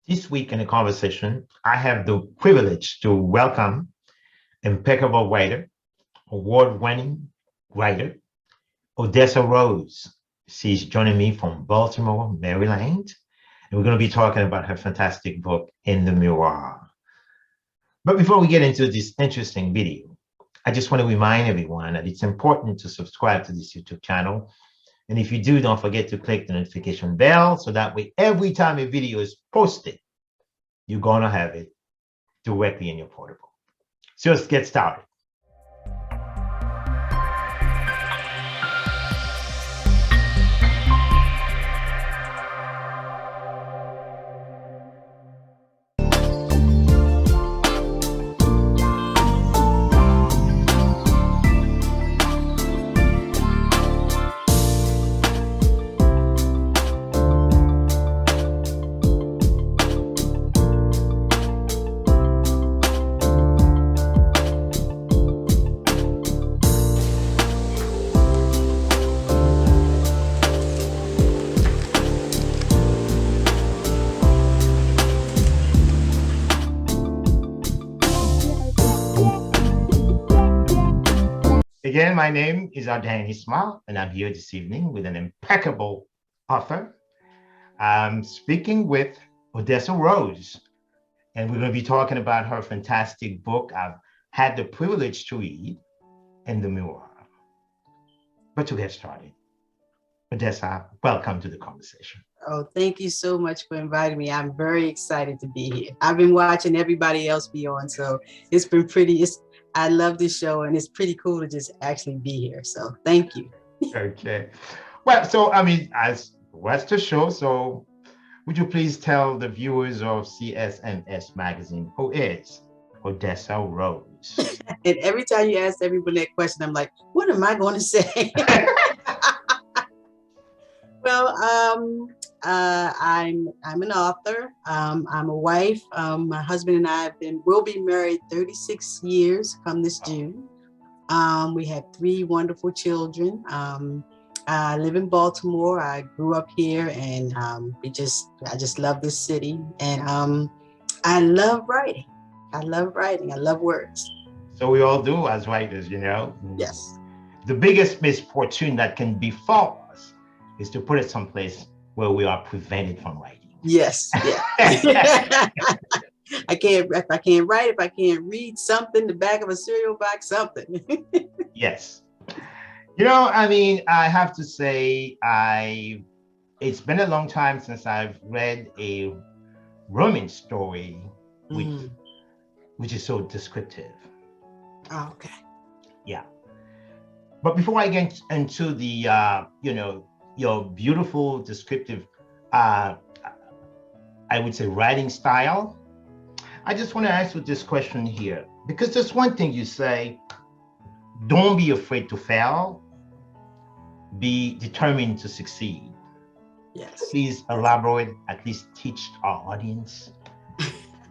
This week in the conversation, I have the privilege to welcome impeccable writer, award-winning writer, Odessa Rose. She's joining me from Baltimore, Maryland, and we're going to be talking about her fantastic book, In the Mirror. But before we get into this interesting video, I just want to remind everyone that it's important to subscribe to this YouTube channel. And if you do, don't forget to click the notification bell so that way every time a video is posted, you're going to have it directly in your portable. So let's get started. Again, my name is Ardain Isma, and I'm here this evening with an impeccable author. I'm speaking with Odessa Rose, and we're going to be talking about her fantastic book I've had the privilege to read, In the Mirror. But to get started, Odessa, welcome to the conversation. Oh, thank you so much for inviting me. I'm very excited to be here. I've been watching everybody else be on, so it's been I love this show, and it's pretty cool to just actually be here. So thank you. Okay. Well, so, as what's the show? So would you please tell the viewers of CSNS Magazine who is Odessa Rose? And every time you ask everyone that question, I'm like, what am I going to say? Well, I'm an author. I'm a wife. My husband and I will be married 36 years come this June. We have 3 wonderful children. I live in Baltimore. I grew up here, and I just love this city. And I love writing. I love writing. I love words. So we all do as writers, you know. Yes. The biggest misfortune that can befall us is to put it someplace where we are prevented from writing. Yes. Yeah. If I can't write, if I can't read something, the back of a cereal box, something. Yes. You know, I have to say, it's been a long time since I've read a romance story which is so descriptive. Oh, okay. Yeah. But before I get into the, your beautiful descriptive, I would say writing style, I just want to ask you this question here, because there's one thing you say, don't be afraid to fail, be determined to succeed. Yes. Please elaborate, at least teach our audience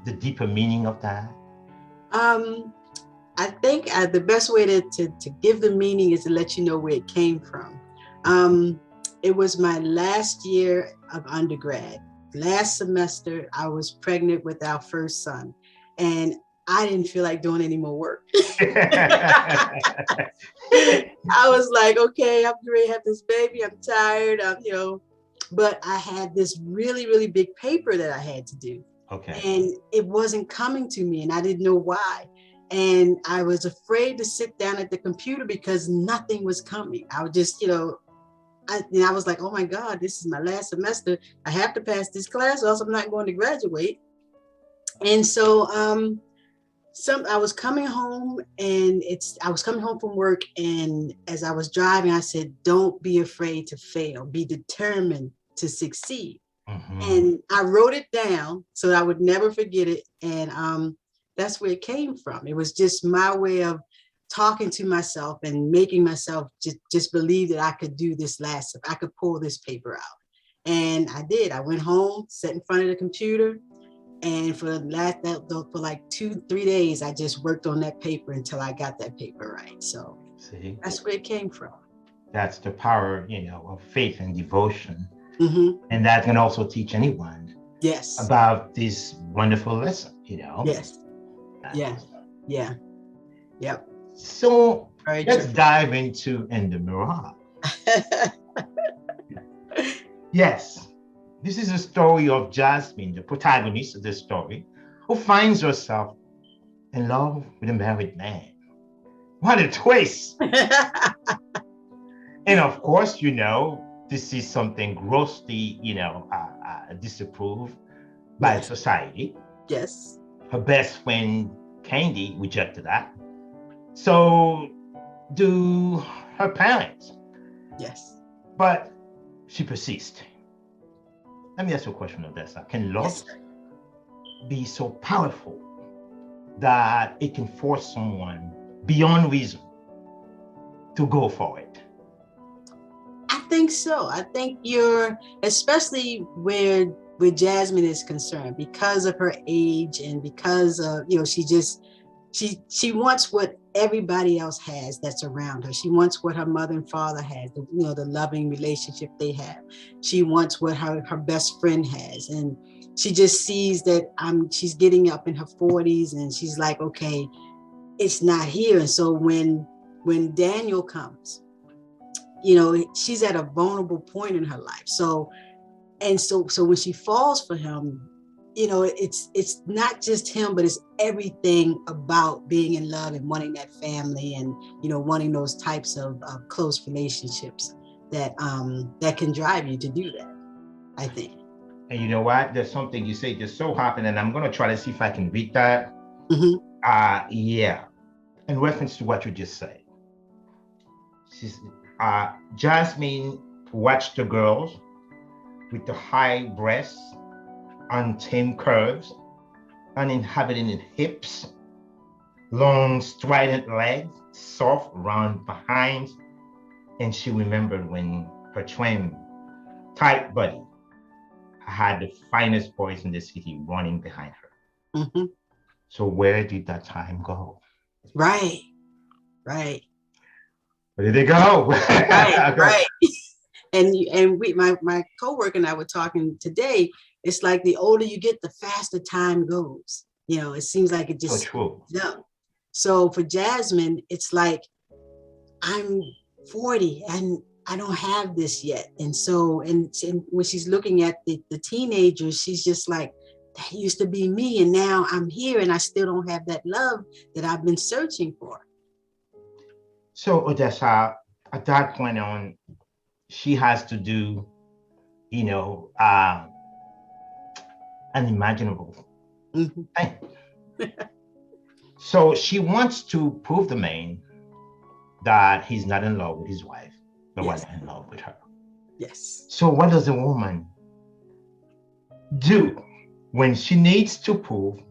the deeper meaning of that. I think the best way to give the meaning is to let you know where it came from. It was my last year of undergrad. Last semester, I was pregnant with our first son, and I didn't feel like doing any more work. I was like, okay, I'm ready to have this baby. I'm tired. But I had this really, really big paper that I had to do. Okay. And it wasn't coming to me, and I didn't know why. And I was afraid to sit down at the computer because nothing was coming. I would just, I was like, oh my God, this is my last semester. I have to pass this class or else I'm not going to graduate. And so I was coming home, and I was coming home from work, and as I was driving, I said, don't be afraid to fail. Be determined to succeed. Mm-hmm. And I wrote it down so I would never forget it. And that's where it came from. It was just my way of talking to myself and making myself just believe that I could do this I could pull this paper out. And I did. I went home, sat in front of the computer, and for like 2-3 days, I just worked on that paper until I got that paper right. So that's where it came from. That's the power, of faith and devotion. Mm-hmm. And that can also teach anyone Yes. about this wonderful lesson, you know. Yes. Yeah. Yeah. Yep. So Very let's true. dive into In the Mirage. Yes, this is a story of Jasmine, the protagonist of the story, who finds herself in love with a married man. What a twist! And of course, you know, this is something grossly, disapproved by Yes. society. Yes. Her best friend, Candy, rejected that. So do her parents. Yes. But she persists. Let me ask you a question, Odessa. Can love Yes. be so powerful that it can force someone beyond reason to go for it? I think so. I think you're, especially where Jasmine is concerned, because of her age and because of, she wants what everybody else has that's around her. She wants what her mother and father has, the loving relationship they have. She wants what her best friend has. And she just sees that she's getting up in her 40s and she's like, okay, it's not here. And so when Daniel comes, she's at a vulnerable point in her life. So when she falls for him, it's not just him, but it's everything about being in love and wanting that family and wanting those types of close relationships that can drive you to do that, I think. And you know what? There's something you say just so happened, and I'm gonna try to see if I can read that. Mm-hmm. Yeah. In reference to what you just said, she's Jasmine watched the girls with the high breasts, untamed curves, uninhabited hips, long strident legs, soft round behind, and she remembered when her twin, tight buddy, had the finest boys in the city running behind her. Mm-hmm. So where did that time go? Right. Right. Where did it go? Right. Right. And my coworker and I were talking today. It's like the older you get, the faster time goes. It seems like it So just true. jumps. So for Jasmine, it's like I'm 40 and I don't have this yet. And so and when she's looking at the teenagers, she's just like, that used to be me, and now I'm here and I still don't have that love that I've been searching for. So Odessa, at that point on, she has to do, you know, uh, unimaginable Mhm. thing. So she wants to prove the man that he's not in love with his wife, but Yes. rather in love with her. Yes. So what does a woman do when she needs to prove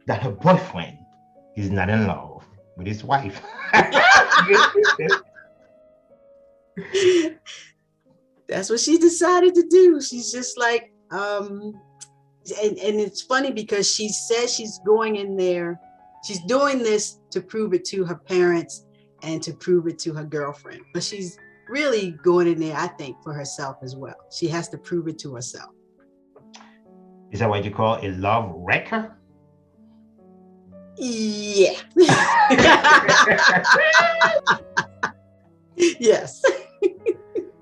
that her boyfriend is not in love with his wife? That's what she decided to do. She's just like, and it's funny because she says she's going in there, she's doing this to prove it to her parents and to prove it to her girlfriend. But she's really going in there, I think, for herself as well. She has to prove it to herself. Is that what you call a love wrecker? Yeah. Yes.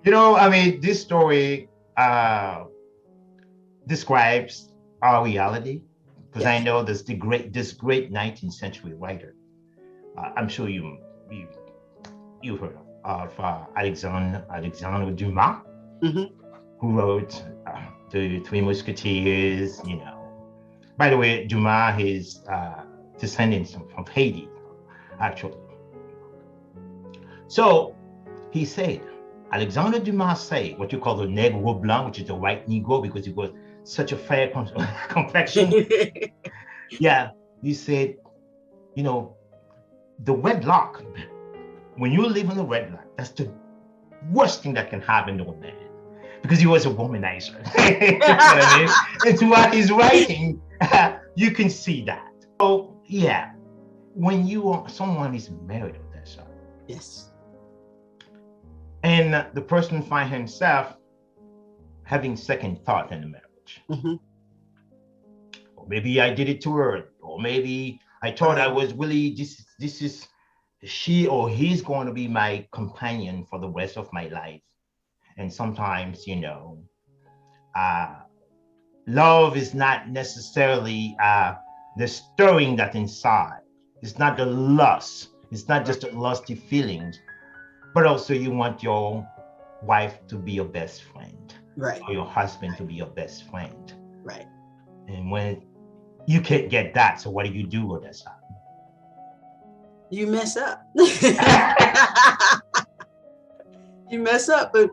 I mean, this story describes our reality because I Yes. know this great 19th century writer. I'm sure you you heard of Alexandre Dumas, Mm-hmm. who wrote the Three Musketeers. By the way, Dumas is descendants from Haiti, actually. So he said, Alexandre Dumas said what you call the Negro Blanc, which is the white Negro, because he was such a fair complexion. Yeah, he said, you know, the wedlock, when you live in a wedlock, that's the worst thing that can happen to a man because he was a womanizer. You know what I mean? And throughout his writing, you can see that. So, yeah, when someone is married with that son, Yes. and the person finds himself having second thought in the marriage, Mm-hmm. maybe I did it too early, or maybe I thought I Right. was really, this is she or he's going to be my companion for the rest of my life. And sometimes, uh, love is not necessarily the stirring that inside. It's not the lust. It's not Right. just the lusty feelings, but also you want your wife to be your best friend, Right. or your husband to be your best friend. Right. And when you can't get that, so what do you do with that? You mess up. You mess up. But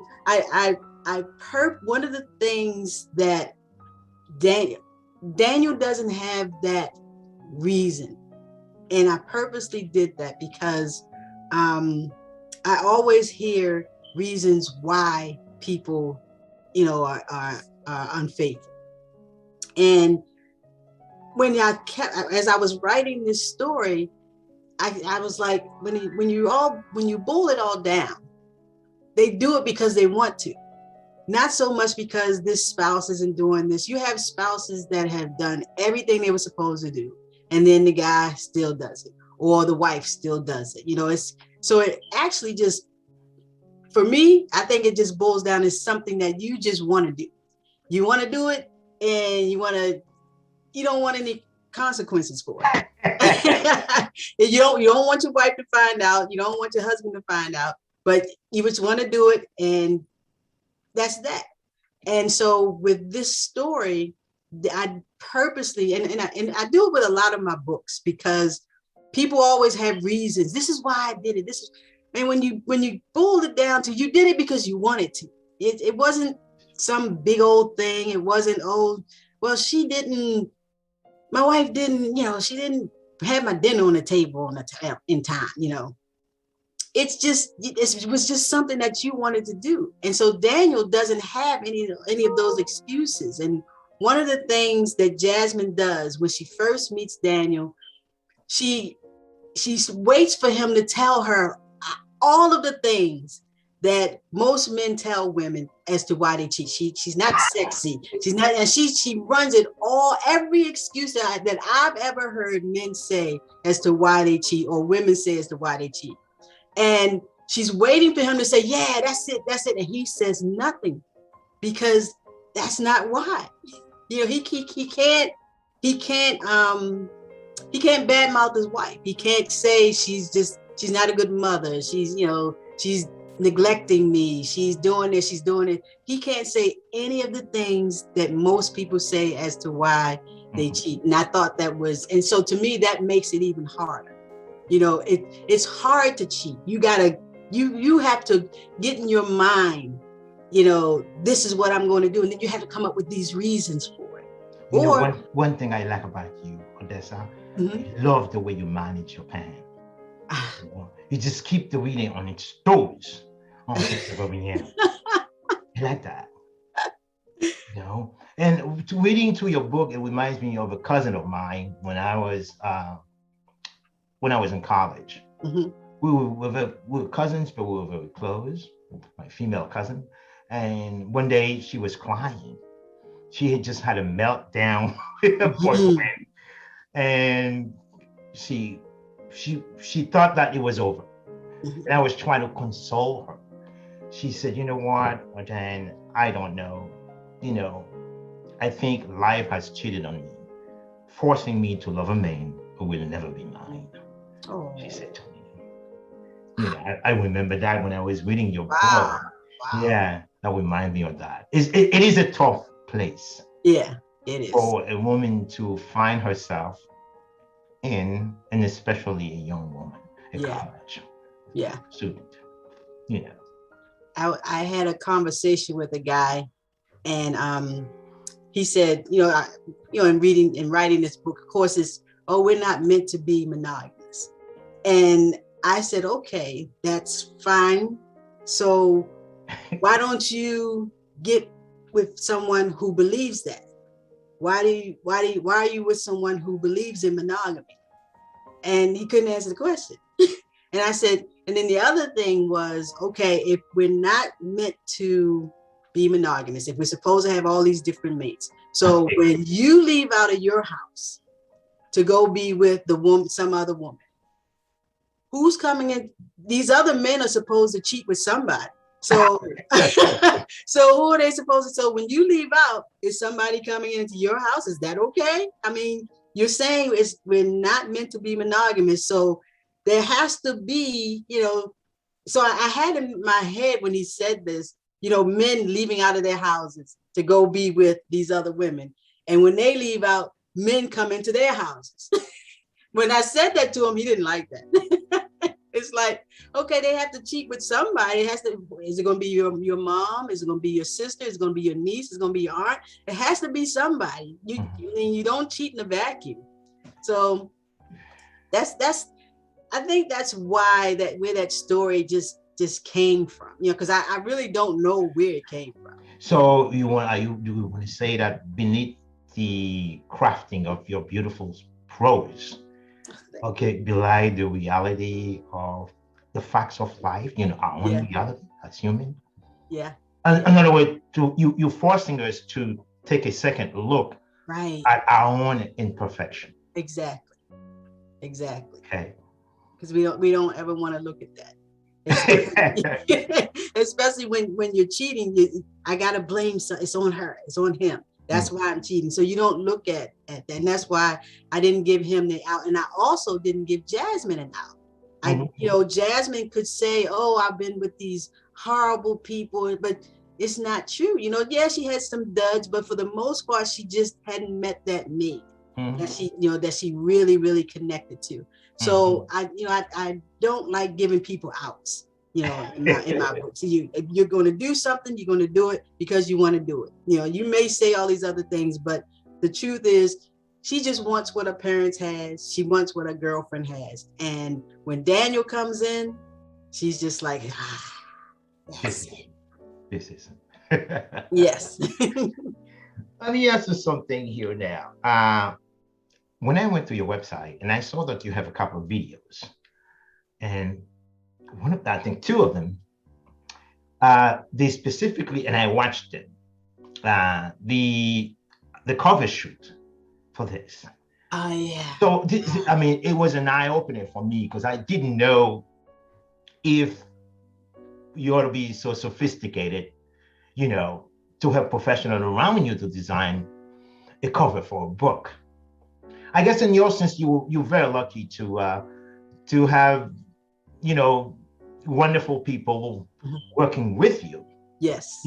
one of the things that Daniel doesn't have that reason. And I purposely did that because I always hear reasons why people, are unfaithful. And as I was writing this story, I was like, when you boil it all down, they do it because they want to. Not so much because this spouse isn't doing this. You have spouses that have done everything they were supposed to do, and then the guy still does it, or the wife still does it. It actually just, for me, I think it just boils down to something that you just want to do. You want to do it, and you don't want any consequences for it. You don't want your wife to find out. You don't want your husband to find out, but you just want to do it, and that's that. And so with this story, I purposely, and I do it with a lot of my books, because people always have reasons. This is why I did it. And when you boiled it down to, you did it because you wanted to. It wasn't some big old thing. It wasn't, oh, well, my wife didn't, she didn't have my dinner on the table in time. It was just something that you wanted to do. And so Daniel doesn't have any of those excuses. And one of the things that Jasmine does when she first meets Daniel, she waits for him to tell her all of the things that most men tell women as to why they cheat. She's not sexy. She's not, and she runs it all, every excuse that I've ever heard men say as to why they cheat, or women say as to why they cheat. And she's waiting for him to say, yeah, that's it. And he says nothing, because that's not why. He can't badmouth his wife. He can't say she's not a good mother. She's neglecting me. She's doing this, she's doing it. He can't say any of the things that most people say as to why they cheat. And I thought and so to me, that makes it even harder. It's hard to cheat. You have to get in your mind, this is what I'm going to do. And then you have to come up with these reasons for it. One thing I like about you, Odessa, I love the way you manage your pen. You just keep the reading on its toes. I like that. And reading through your book, it reminds me of a cousin of mine when I was in college. We were cousins, but we were very close. My female cousin, and one day she was crying. She had just had a meltdown with her boyfriend, and she thought that it was over. And I was trying to console her. She said, "You know what, Ardain, I don't know. I think life has cheated on me, forcing me to love a man who will never be mine." Oh. She said to me. I remember that when I was reading your book. Wow. Yeah, that reminds me of that. It is a tough place. Yeah, it is. For a woman to find herself in, and especially a young woman in college. Yeah. Student. I had a conversation with a guy, and he said, in reading and writing this book, of course, we're not meant to be monogamous. And I said, okay, that's fine. So why don't you get with someone who believes that? Why are you with someone who believes in monogamy? And he couldn't answer the question. And I said, and then the other thing was, okay, if we're not meant to be monogamous, if we're supposed to have all these different mates, So when you leave out of your house to go be with the woman, some other woman, who's coming in? These other men are supposed to cheat with somebody. So, so who are they supposed to? So when you leave out, is somebody coming into your house? Is that okay? I mean, you're saying we're not meant to be monogamous. So there has to be, so I had in my head when he said this, men leaving out of their houses to go be with these other women. And when they leave out, men come into their houses. When I said that to him, he didn't like that. It's like, okay, they have to cheat with somebody. It has to. Is it going to be your mom? Is it going to be your sister? Is it going to be your niece? Is it going to be your aunt? It has to be somebody. You don't cheat in a vacuum. So that's. I think that's why where that story just came from. Because I really don't know where it came from. So do you want to say that beneath the crafting of your beautiful prose, okay, belie the reality of the facts of life, our own reality as human? Yeah. Another way you're forcing us to take a second look at our own imperfection. Exactly. Okay. Because we don't ever want to look at that. Especially when you're cheating, I gotta blame. It's on her. It's on him. That's why I'm cheating. So you don't look at that. And that's why I didn't give him the out. And I also didn't give Jasmine an out. Jasmine could say, oh, I've been with these horrible people, but it's not true. Yeah, she had some duds, but for the most part, she just hadn't met that me that she really, really connected to. So I don't like giving people outs. In my book. So if you're going to do something, you're going to do it because you want to do it. You may say all these other things, but the truth is she just wants what her parents has. She wants what her girlfriend has. And when Daniel comes in, she's just like, this is. Yes. Let me ask you something here now. When I went to your website and I saw that you have a couple of videos, and I think two of them, they specifically, and I watched it, the cover shoot for this. Oh yeah. So it was an eye opener for me because I didn't know if you ought to be so sophisticated, to have professionals around you to design a cover for a book. I guess in your sense, you're very lucky to have, wonderful people working with you. Yes.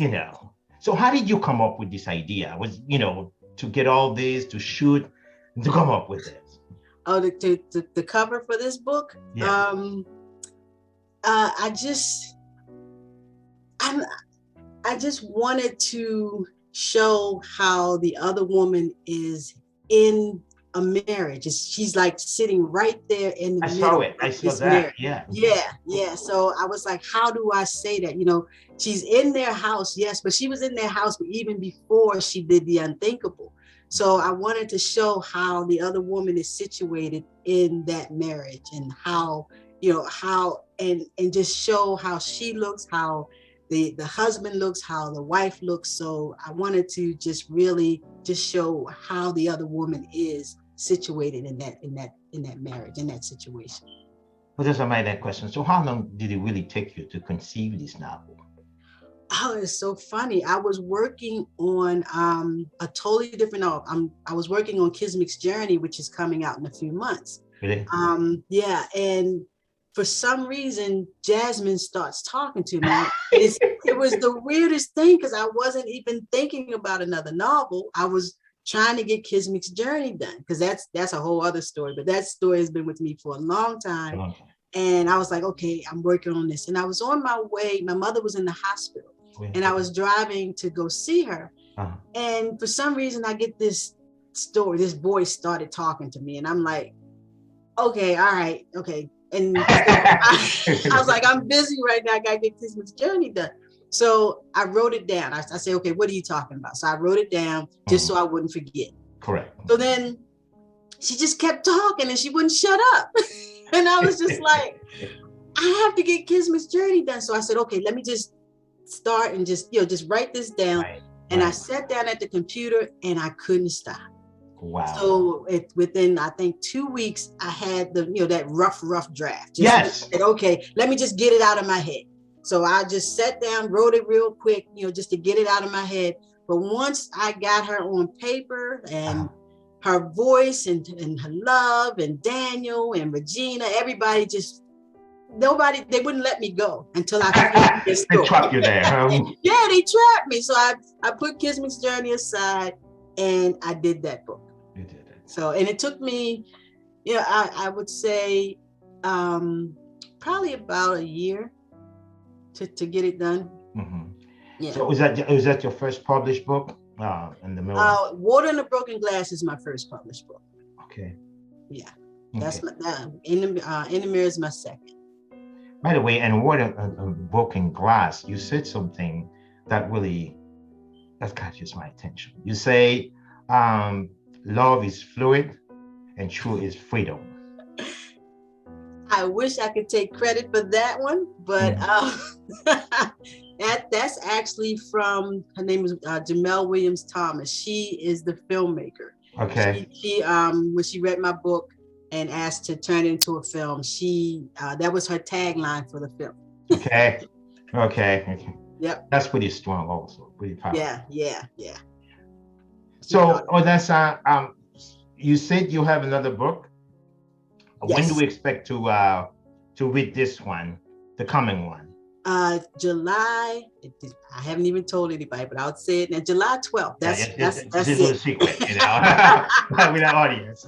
So how did you come up with this idea? Was, to get all this, to shoot, and to come up with this? Oh, the cover for this book? Yeah. I just wanted to show how the other woman is in a marriage. She's like sitting right there in the middle. I saw that. Marriage. Yeah. Yeah. So I was like, how do I say that? She's in their house, yes, but she was in their house even before she did the unthinkable. So I wanted to show how the other woman is situated in that marriage and how and just show how she looks, how the husband looks, how the wife looks. So I wanted to just really just show how the other woman is situated in that marriage, in that situation. Well, that's that question. So how long did it really take you to conceive this novel? Oh, it's so funny. I was working on a totally different novel. I was working on Kismick's Journey, which is coming out in a few months. Really? Yeah, and for some reason, Jasmine starts talking to me. It was the weirdest thing because I wasn't even thinking about another novel. I was trying to get Kismick's Journey done because that's a whole other story. But that story has been with me for a long time. And I was like, okay, I'm working on this. And I was on my way. My mother was in the hospital. And I was driving to go see her. And for some reason, I get this story. This voice started talking to me. And I'm like, okay, all right, okay. And so I was like, I'm busy right now. I got to get Kismick's Journey done. So I wrote it down. I said, okay, what are you talking about? So I wrote it down just so I wouldn't forget. Correct. So then she just kept talking and she wouldn't shut up. And I was just like, I have to get Kismick's Journey done. So I said, okay, let me just start and just write this down. Right. And I Right. sat down at the computer and I couldn't stop. Wow. So within, I think, 2 weeks, I had that rough draft. Yes. Said, okay, let me just get it out of my head. So I just sat down, wrote it real quick, just to get it out of my head. But once I got her on paper and her voice and her love and Daniel and Regina, everybody they wouldn't let me go until I finished this They story. trapped you there. Yeah, they trapped me. So I put Kismet's Journey aside and I did that book. You did it. So, and it took me, I would say probably about a year to get it done. Mm-hmm. Yeah. So was that your first published book? In the middle. Water in the Broken Glass is my first published book. Okay. Yeah. Okay. That's my In the Mirror is my second. By the way, and Water Broken Glass, you said something that catches my attention. You say, love is fluid and true is freedom. I wish I could take credit for that one, but that's actually from, her name is Jamel Williams Thomas. She is the filmmaker. Okay. She when she read my book and asked to turn it into a film, that was her tagline for the film. Okay. Yep. That's pretty strong also, pretty powerful. Yeah. So Odessa, you said you have another book. Yes. When do we expect to read this one, the coming one? July. I haven't even told anybody, but I'll say it now. July 12th. That's a little secret, with our audience.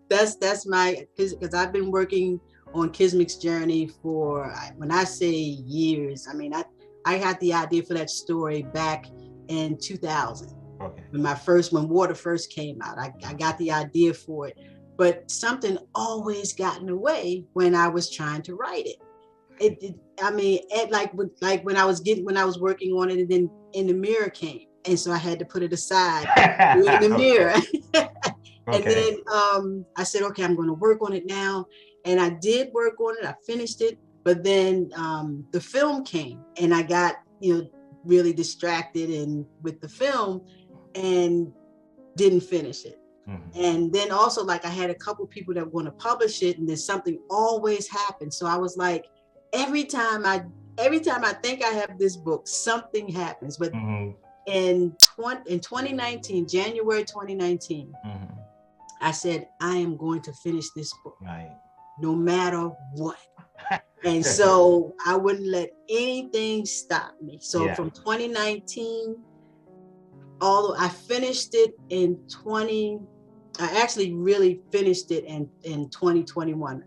That's my, because I've been working on Kismet's Journey for, when I say years, I mean I had the idea for that story back in 2000. Okay. When Water first came out, I got the idea for it, but something always got in the way when I was trying to write it. When I was working on it, and then In the Mirror came, and so I had to put it aside. In the Mirror. And then I said, okay, I'm going to work on it now, and I did work on it. I finished it, but then the film came, and I got really distracted with the film, and didn't finish it. Mm-hmm. And then also, I had a couple people that were going to publish it, and then something always happened. So I was like, every time I think I have this book, something happens. But in 2019, January 2019, I said, I am going to finish this book, right, no matter what. And so I wouldn't let anything stop me. So from 2019, although I finished it I actually really finished it in 2021,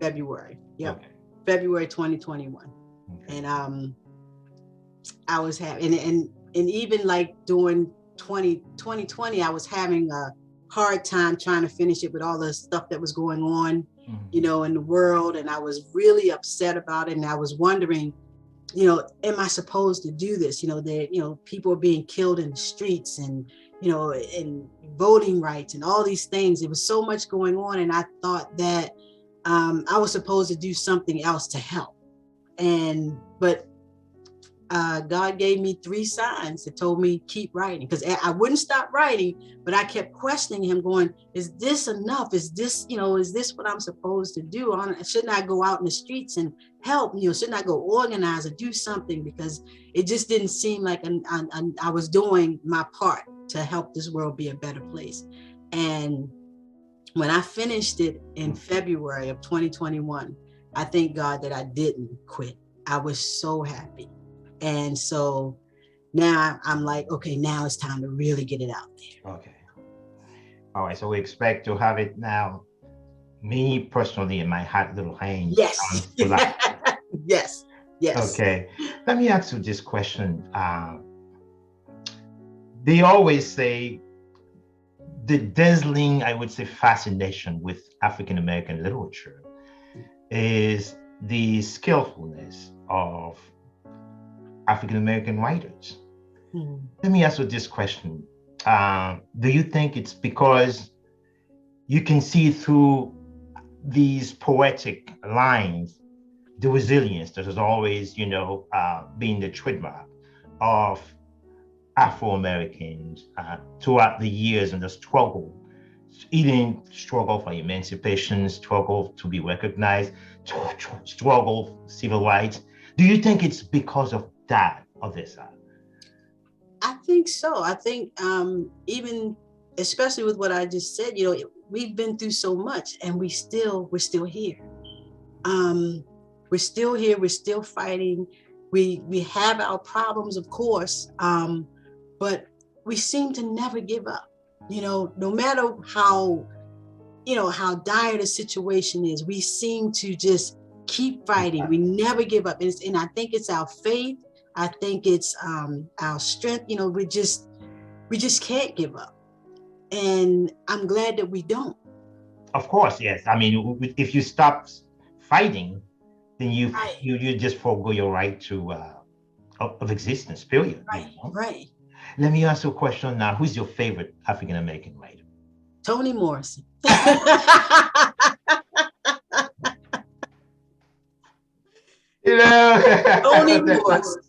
February. Yep. Okay. February 2021. Okay. And I was having, and even during 2020, I was having a hard time trying to finish it with all the stuff that was going on, in the world. And I was really upset about it. And I was wondering, am I supposed to do this? People are being killed in the streets, and voting rights and all these things. There was so much going on. And I thought that I was supposed to do something else to help. But God gave me 3 signs that told me keep writing, because I wouldn't stop writing, but I kept questioning him, going, is this enough? Is this what I'm supposed to do? Shouldn't I go out in the streets and help? Shouldn't I go organize or do something? Because it just didn't seem like I was doing my part to help this world be a better place. And when I finished it in February of 2021, I thank God that I didn't quit. I was so happy. And so now I'm like, okay, now it's time to really get it out there. Okay. All right. So we expect to have it now, me personally, in my hot little hands. Yes. Yes. Okay. Let me ask you this question. They always say the dazzling, I would say, fascination with African-American literature is the skillfulness of African-American writers. Let me ask you this question. Do you think it's because you can see through these poetic lines the resilience that has always, been the trademark of Afro-Americans throughout the years and the struggle, eating struggle for emancipation, struggle to be recognized, struggle for civil rights. Do you think it's because of that, Odessa? I think so. I think even especially with what I just said, we've been through so much, and we're still here. We're still here. We're still fighting. We have our problems, of course, but we seem to never give up. No matter how dire the situation is, we seem to just keep fighting. We never give up. And I think it's our faith. I think it's our strength. We just can't give up. And I'm glad that we don't. Of course, yes. I mean, if you stop fighting, then you Right. you just forego your right to of existence. Period. Right. Right. Let me ask you a question now. Who's your favorite African American writer? Toni Morrison. You know, Toni Morrison.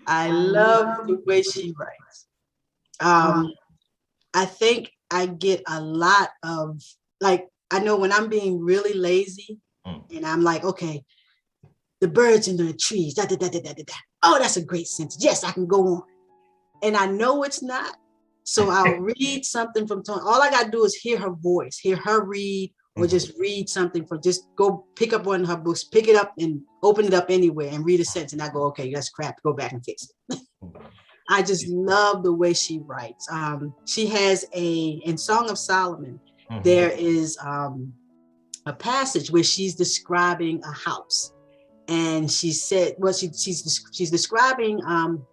I love the way she writes. I think I get a lot of, like, I know when I'm being really lazy and I'm like, okay, the birds in the trees, da, da, da, da, da, da, da. Oh, that's a great sentence. Yes, I can go on. And I know it's not. So I'll read something from Toni. All I got to do is hear her voice, hear her read, or just read something from, just go pick up one of her books, pick it up and open it up anywhere and read a sentence. And I go, okay, that's crap. Go back and fix it. I just love the way she writes. She has in Song of Solomon, there is a passage where she's describing a house. And she said, well, she's describing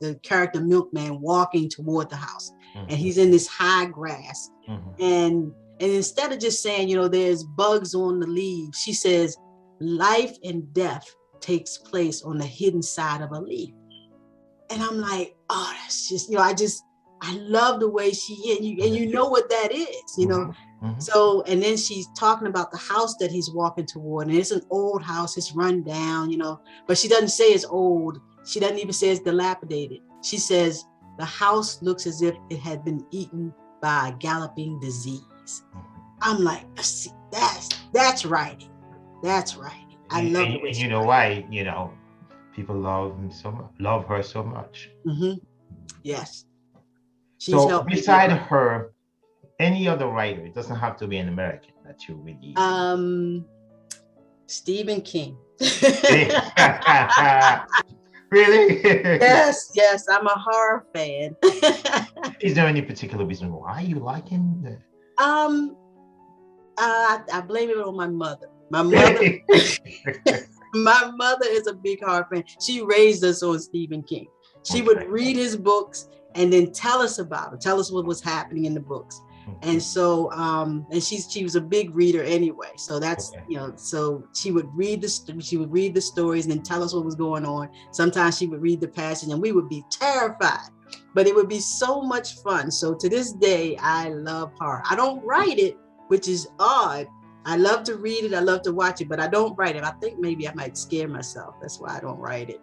the character Milkman walking toward the house. And he's in this high grass. And instead of just saying, there's bugs on the leaves, she says, life and death takes place on the hidden side of a leaf. And I'm like, oh, that's just, I love the way she, and you know what that is, So, and then she's talking about the house that he's walking toward, and it's an old house, it's run down, but she doesn't say it's old. She doesn't even say it's dilapidated. She says, the house looks as if it had been eaten by a galloping disease. I'm like, see, that's writing. That's writing. I love it. And you know why, people love her so much. Yes. So beside her, any other writer, it doesn't have to be an American, that you really Stephen King. Really? Yes, I'm a horror fan. Is there any particular reason why you like him? I blame it on my mother. My mother is a big horror fan. She raised us on Stephen King. She would read his books and then tell us about it, tell us what was happening in the books. And so, and she was a big reader anyway. So that's, so she would read the stories and then tell us what was going on. Sometimes she would read the passage and we would be terrified, but it would be so much fun. So to this day, I love horror. I don't write it, which is odd. I love to read it. I love to watch it, but I don't write it. I think maybe I might scare myself. That's why I don't write it.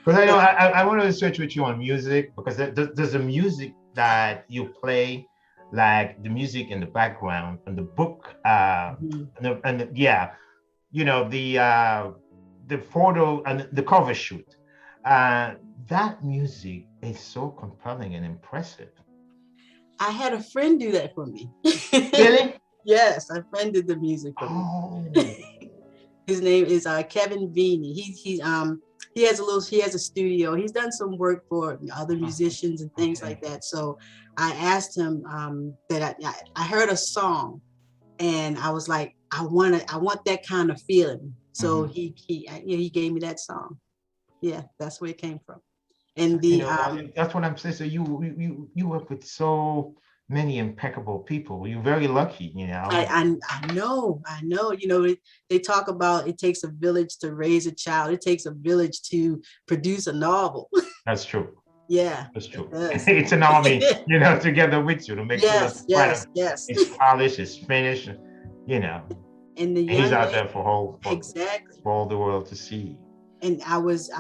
Because I know I want to search with you on music, because there's a music that you play, like the music in the background and the book, the photo and the cover shoot. That music is so compelling and impressive. I had a friend do that for me. Really? Yes, a friend did the music for me. His name is Kevin Vini. He has a studio. He's done some work for other musicians and things like that. So I asked him that I heard a song and I was like, I want that kind of feeling. So he gave me that song. Yeah, that's where it came from. And that's what I'm saying. So you work with so many impeccable people. You're very lucky, I know. They talk about it takes a village to raise a child. It takes a village to produce a novel. That's true. Yeah, that's true. It's an army, together with you to make sure that it's polished, it's finished, And he's out there for exactly for all the world to see. and I was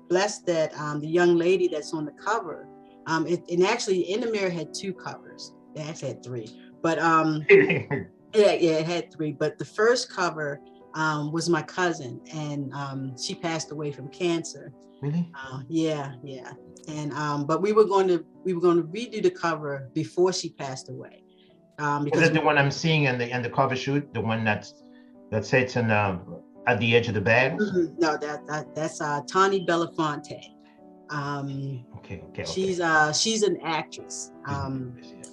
blessed that the young lady that's on the cover, and actually In the Mirror had two covers. It actually had three, but yeah, it had three. But the first cover was my cousin, and she passed away from cancer. Really? Yeah, yeah. And but we were going to redo the cover before she passed away. Is Because it the one I'm seeing in the cover shoot? The one that sits in at the edge of the bag? no, that's Tani Belafonte. Okay, okay, okay. She's an actress.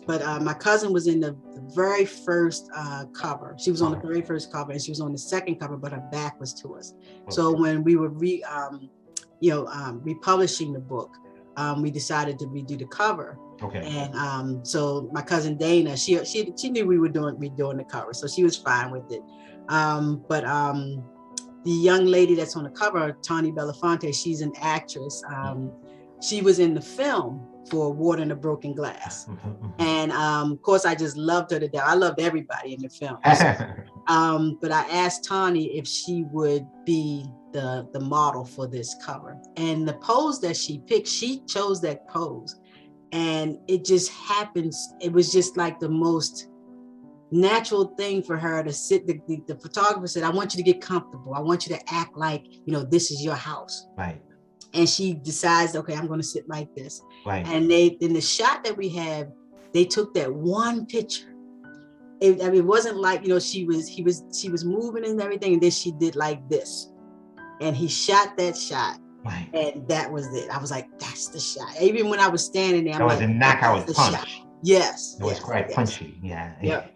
But my cousin was in the very first cover. She was on the very first cover, and she was on the second cover, but her back was to us. So when we were republishing the book, we decided to redo the cover. Okay. And so my cousin Dana, she knew we were doing the cover, so she was fine with it. But the young lady that's on the cover, Tani Belafonte, she's an actress. She was in the film for Water in a Broken Glass. And of course, I just loved her to death. I loved everybody in the film. But I asked Tani if she would be the model for this cover. And the pose that she picked, she chose that pose. And it just happens. It was just like the most natural thing for her to sit. The photographer said, I want you to get comfortable. I want you to act like, this is your house. Right. And she decides, okay, I'm going to sit like this. Right. And in the shot that we have, they took that one picture. It wasn't like, she was moving and everything. And then she did like this. And he shot that shot. Right. And that was it. I was like, that's the shot. Even when I was standing there, that was a knockout punch. Shot. Yes. It was quite punchy. Yeah. Yeah.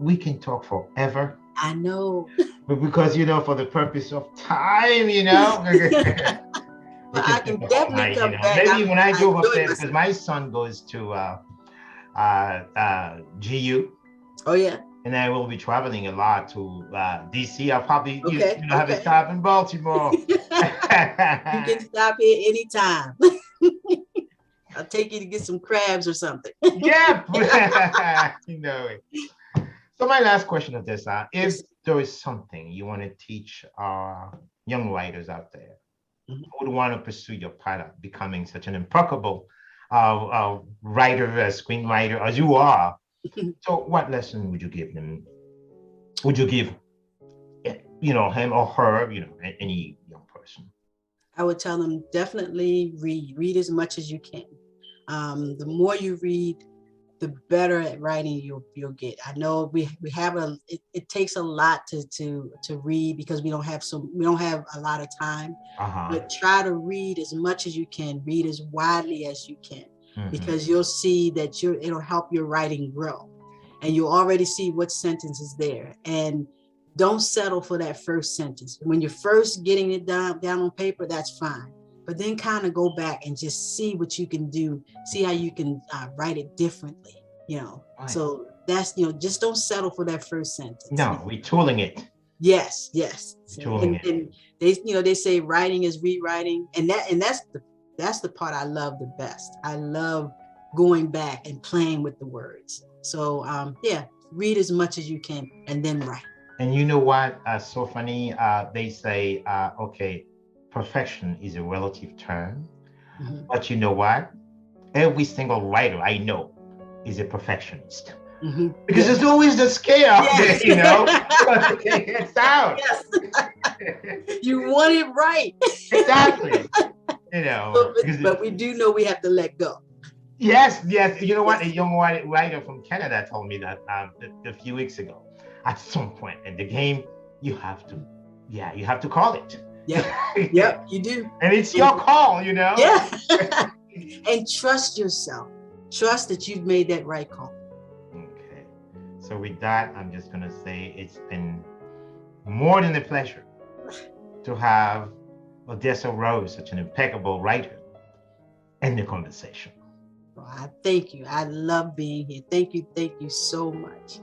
We can talk forever. I know. But because, for the purpose of time, I can definitely come back. Maybe when I drove up there, because my son goes to GU. Oh, yeah. And I will be traveling a lot to DC. I'll probably have a stop in Baltimore. You can stop here anytime. I'll take you to get some crabs or something. Yeah. So my last question of this, if there is something you want to teach our young writers out there who would want to pursue your product, becoming such an impeccable writer, screenwriter as you are, so what lesson would you give them? Would you give, him or her, any young person? I would tell them definitely read as much as you can. The more you read, the better at writing you'll get. I know we have it takes a lot to read because we don't have a lot of time. But try to read as much as you can, read as widely as you can. Because you'll see that it'll help your writing grow, and you'll already see what sentence is there. And don't settle for that first sentence. When you're first getting it down on paper, that's fine. But then kind of go back and just see what you can do, see how you can write it differently. Right. So that's just don't settle for that first sentence. No, we're tooling it. Yes. Tooling it. And they say writing is rewriting, and that's the part I love the best. I love going back and playing with the words. So read as much as you can and then write. And you know what? So funny. They say, perfection is a relative term. But you know what? Every single writer I know is a perfectionist. Because there's always the scare out there, It's out. Yes. You want it right. Exactly. But we do know we have to let go. Yes. You know what? A young writer from Canada told me that a few weeks ago. At some point in the game, you have to call it. Yeah, you do. And it's your call, Yeah. And trust yourself. Trust that you've made that right call. Okay. So with that, I'm just going to say it's been more than a pleasure to have Odessa Rose, such an impeccable writer, in the conversation. Well, I thank you. I love being here. Thank you so much.